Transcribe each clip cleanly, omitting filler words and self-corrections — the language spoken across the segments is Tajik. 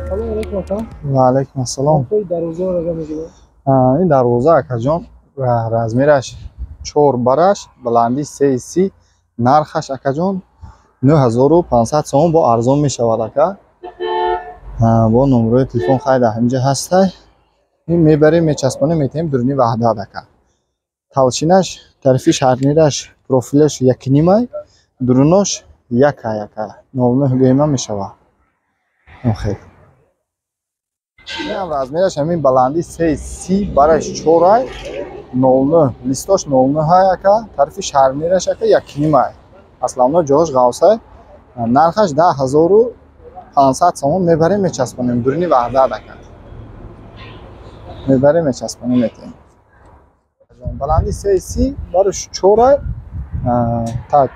سلام علیکم آقا. و علیکم السلام. کوئی دروازه رو رقم میگیره. این دروازه اکاجان رزمیرش 4 برش بلندی 3 نرخش اکاجان 9500 سوم با ارزان میشود اکا. با نمره تلفن خیلی همینجا هسته. این میبریم میچسبونیم میتیم درونی وحدت اکا. تلشینش طرفی شرنیرش پروفیلش یک نیمه درونش یک اکا 99 گویمه میشود. خیلی این رزمیرش همین بلندی 3 برش 4 09 لیستاش 09 های اکا طرفی شرنیرش اکا یک نیمه اصلا جاش غوصه نرخش 10500 سوم میبریم میچسبونیم درونی وحدت اکا میبریم میچسبونیم میتیم بلندی 3 برش 4 так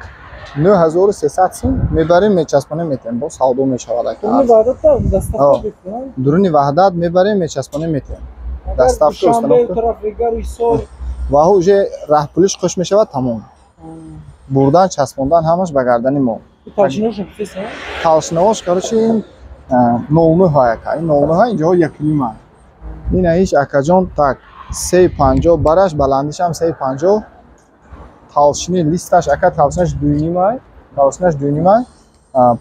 9300 сум мебарем мечаспонем метем бо савдо мешавад درونی وحدت تا دستافت بکنم. дуруни ваҳдат мебарем мечаспонем метем дастаф شنبه طرف ریگر ایسا. ва ҳуже раҳпулиш хуш мешавад тамом бурдан часпондан ҳамаш ба гардани мо تاشینوش کیسه؟ талшинавош короче ин 09 ҳаяка ин 09 ҳа инҷоҳо якнима ин аиш акаҷон так 350 бараш баландиш ҳам 350 талшини листаш ака талшинаш 2 талшинаш 2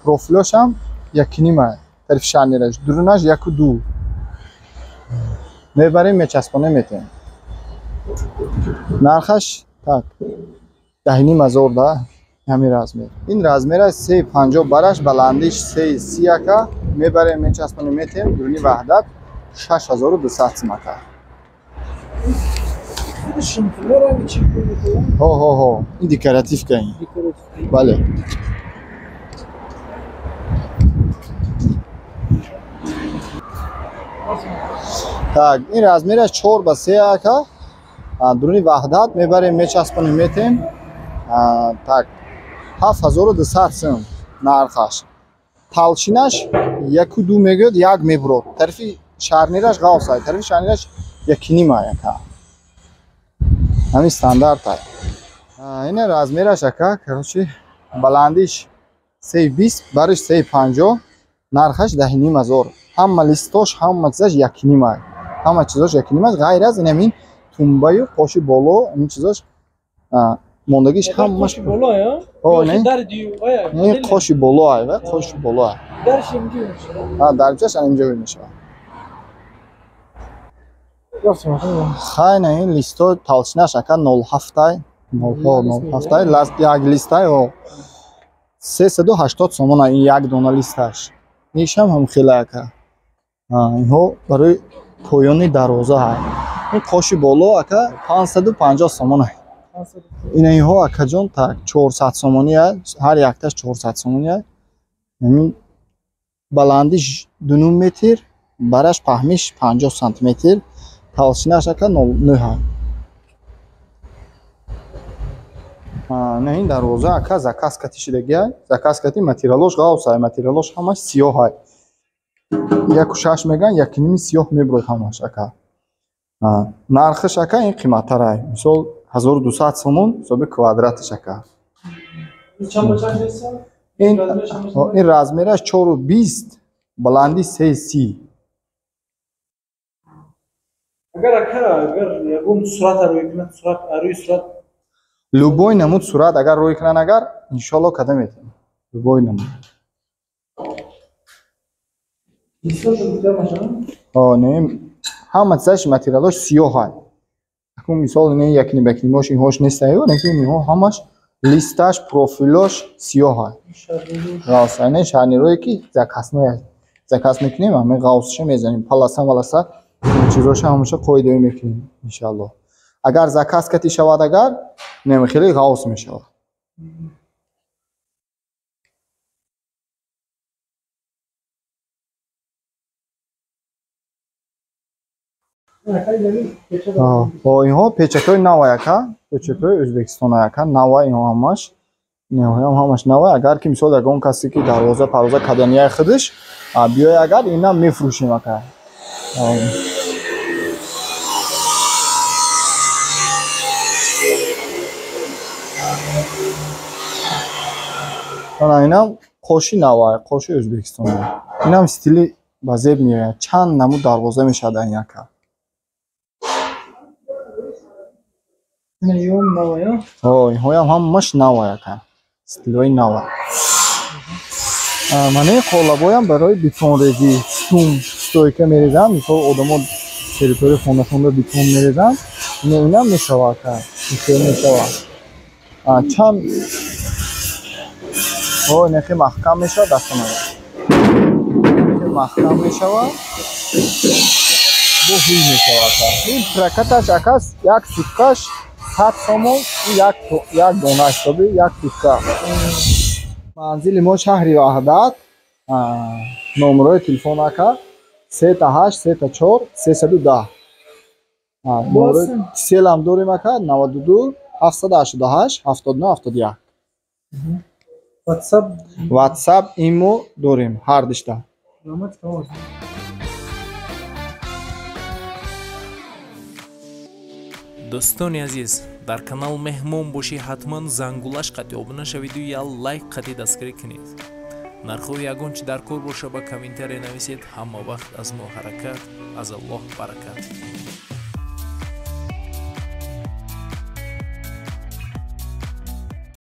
профилош ҳам якнима тариф шанираш дурунаш 1-2 мебарем мечаспонем метем нархаш так 10000 да ҳамин размер ин размераш 350 бараш баландиш 330 ака мебарем мечаспонем метем дуруни ваҳдат 6200 сум ака ҳо ин декоративка ин бале так ин размераш 4/3 ака дуруни ваҳдат мебарем мечаспонем метем так 7200 сум нархаш талшинаш 1-2 мегӯяд як мебурад тарифи шарнираш ғавсай тарифи шарнираш 1.5 ака ҳамин стандарт ай ин размераш ака короче баландиш 320 бариш 350 нархаш 10000 ҳама листош ҳама чизаш 1.5 ай ҳама чизош 1.5 ғайр аз ин тумбаю қоши боло ин чизош мондагиш ҳамаш боло я? не не қоши боло ай ва қоши боло ай درش اینجوری میشه. درجاش اینجوری میشه راست میگی. خیلی این لیستا تالشنش اکا 07 07 لاست یک لیستای او 380 سومون این یک دونه لیستش نیشم هم خیلی اکا اینها برای پایانی دروازه های این قاشی بالا اکا 550 سومون های اینها اکا جون تا 400 سومونی های هر یکتاش 400 سومونی های یعنی بلندیش 2 متر برش پهمیش 50 سانتی متر талшинаш ака 09 не ин дарвоза ака заказкати шидагия заказкати материалош ғавсай материалош ҳамаш сиёҳ ай 1.6 меган 1.5 сиёҳ мебурад ҳамаш ака нархаш ака ин қиматтар ай мисол 1200 сомон ҳисоби квадраташ ака ин размераш 420 баланди 330 اگر یکون صورت روی کنه صورت روی صورت любой намуд сурат агар рӯй кунад агар иншоалло када метавонад любой намуд не ҳама чизаш материалош сиёҳ ай акун мисол не якни бакнимош инҳош нестаю лекин инҳо ҳамаш листаш профилош сиёҳ ай ғавса не шарнирое ки закас мекунем ҳамин ғавсаша мезанем паласа валаса чизоша ҳамаша қоидаӣ мекунем иншоалло агар заказ кати шавад агар нем хеле ғавс мешавад инҳо печатои нав ака печатои ӯзбекистон ака нава инҳо ҳамаш ҳамаш нава агар ки мисол ягон касе ки дарвоза парвоза каданияи худаш биёй агар инам мефурӯшем ака инам қоши нава қоши ӯзбекистон инам стили ба зеб меояд. Чанд намуд дарвоза мешавад дар ин яка. Юм навая. Инҳоям ҳамаш нава яка. Стилҳои нава. Ман қолабоям барои бетонрезӣ, тун, стойка мерезам. Мисол одамо территория хона бетон мерезам. Инам мешавад ка. Мешавад. Чанд нехи маҳкам мешавад, дастам маҳкам мешавад. Бо ҳуй мешавад. Ин прокаташ акас як суткаш 100 сомон, як дона ҳисоби як сутка. Манзили мо шаҳри Ваҳдат. Номерои телефон ака 38 34 310. Селам дорим ака 92 788 79 71. WhatsApp имо дорим ҳар дишта. дӯстони азиз, дар канал меҳмон бошӣ, ҳатман зангулаш қати обуна шавиду я лайк қати дастгирӣ кунед. нархҳои ягон чи дар кор боша ба комментария нависед. ҳама вақт аз мо ҳаракат, аз Аллоҳ баракат.